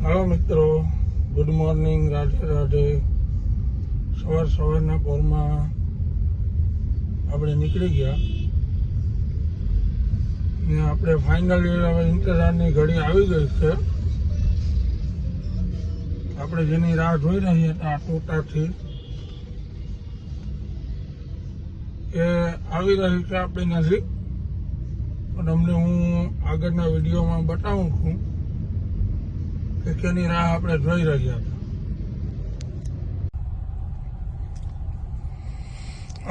Hello मित्रों, good morning, Radhe Radhe. सवाરના પોરમાં આપણે નીકળી ગયા ને આપણે ફાઇનલી હવે ઇંતજારની ઘડી આવી ગઈ છે। આપણે જેની રાહ જોઈ રહી હતા ટોટાથી એ આવી રહી છે આપણી નજીક, પણ તમને હું આગળના વિડીયોમાં બતાવું છું કે કેની રાહ આપણે જોઈ રહ્યા હતા।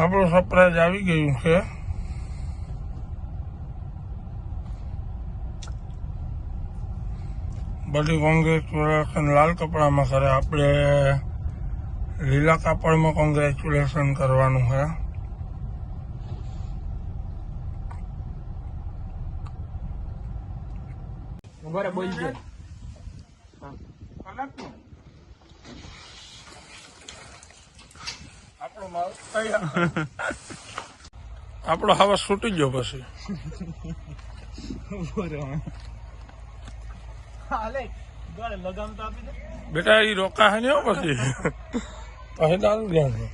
આપણું સરપ્રાઈઝ આવી ગયું છે। બધી કોંગ્રેચ્યુલેશન લાલ કપડામાં કરે, આપણે લીલા કાપડમાં કોંગ્રેચ્યુલેશન કરવાનું છે। બોલજે આપણો હવા છૂટી ગયો પછી બેટા એ રોકા હે ને પછી પછી દારૂ ગયા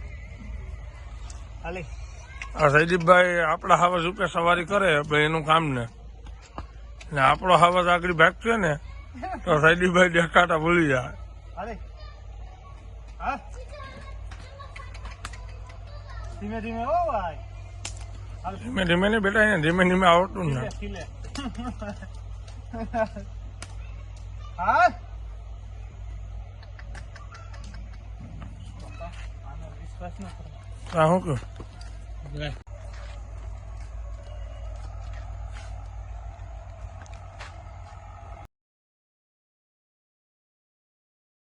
આ સૈદીપભાઈ આપણા હવા રૂપે સવારી કરે એનું કામ ને આપણો હવા આગળ ભાગશે ને તો સૈદીપભાઈ દેખાતા ભૂલી જાય। ધીમે ધીમે ઓ ભાઈ, ધીમે ધીમે ને બેટા, એને ધીમે ધીમે આવડતું ને વિશ્વાસ ન કરો। શું કહ્યું?